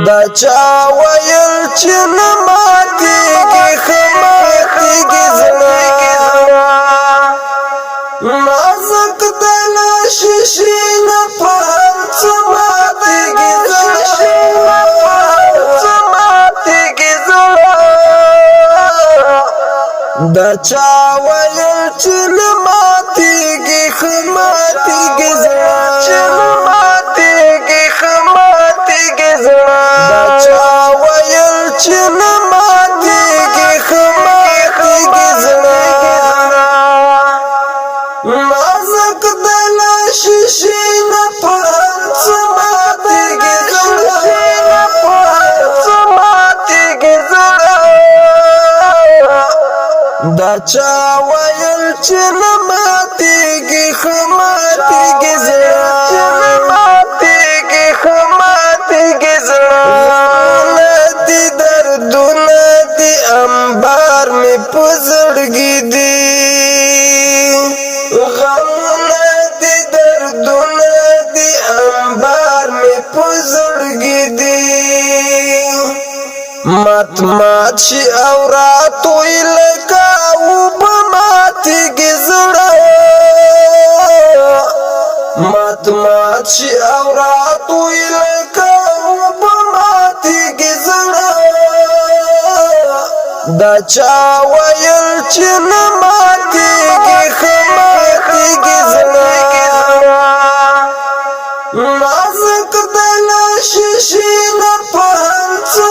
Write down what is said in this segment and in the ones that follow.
دا چا ویل چې نه ماتېږي ښه ماتېږي زړه نازک د له شیشې نه په هر څه ماتېږي دا چا ویل چې نه ماتېږي ښه ماتېږي زړه دا چا ویل چې نه ماتېږي ښه ماتېږي زړه نازک د له شیشې نه په هر څه ماتېږي دا چا ویل چې نه ماتېږي ښه ماتېږي زړه دي دردونه دي انبار مې په زړګي دي غمونه دي دردونه دي انبار مې په زړګي دي مات شي او راتوی لکه اوبه ماتېږي زړه مات شي او راتوی لکه اوبه ماتېږي زړه دا چا ویل چې نه ماتېږي ښه ماتېږي زړه نازک د له شیشې نه په هر څه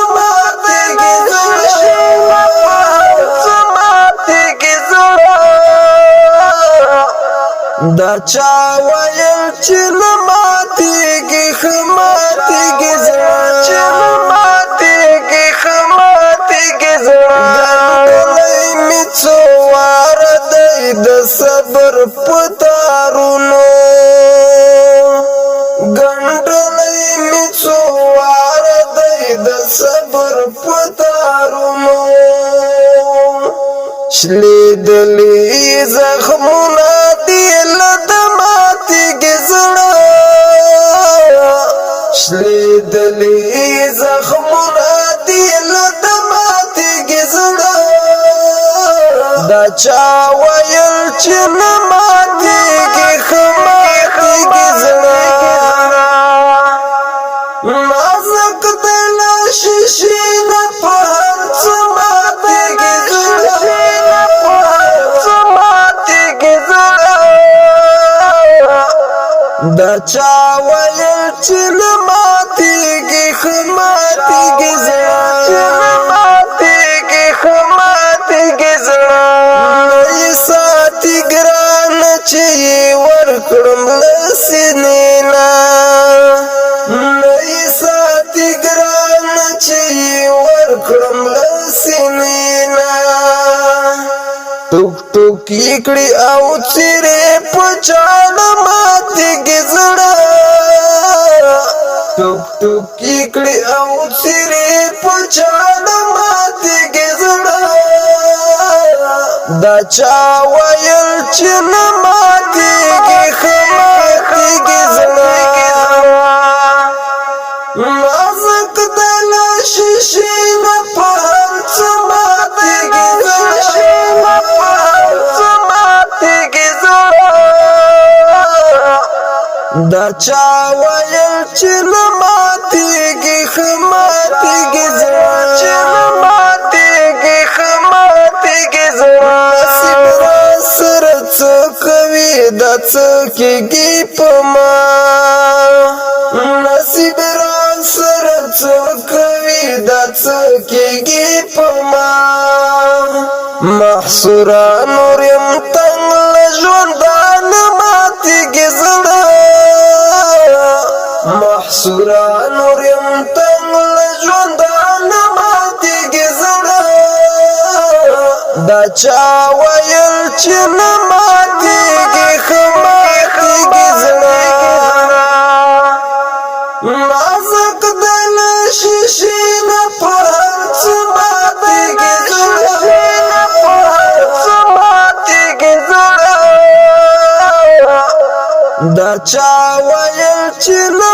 دا چا ویل چې نه ماتېږي ښه ماتېږي زړه ګنډلی مې څو واره دی د صبر په تارونو ګنډلی مې څو واره دی د صبر په تارونو شلېدلي زخمونه دي له د ماتېږي زړه شلېدلي زخمونه دي له د ماتېږي زړه دا چا ویل چې نه ماتېږي ښه ماتېږي زړه نازک د له شیشې نه په هر څه ماتېږي دا چا ویل چې نه ماتېږي ښه ماتېږي زړه نه یې ساتي ګرانه چې یې ورکړم له سینې نه نه یې ساتي ګرانه چې یې ورکړم له سینې نه ټوک ټوک یې کړي او څیرې په چاړه ماتېږي زړه ټوک ټوک یې کړي او څیرې په چاړه ماتېږي زړه دا چا ویل چې نه ماتېږي ښه ماتېږي زړه نازک د له شیشې نه په هر څه ماتېږي دا چا ویل چې نه ماتېږي ښه ماتېږي زړه نصیب را سره څه کوي دا څه کېږي په ما نصیب را سره څه کوي دا څه کېږي په ما محصوره نور یم تنګ له ژوندانه ماتېږي زړه محصوره نور یم تنګ له ژوندانه ماتېږي زړه دا چا ویل چې نه ماتېږي ښه ماتېږي زړه نازک د له شیشې نه په هر څه ماتېږي زړه دا چا ویل چې نه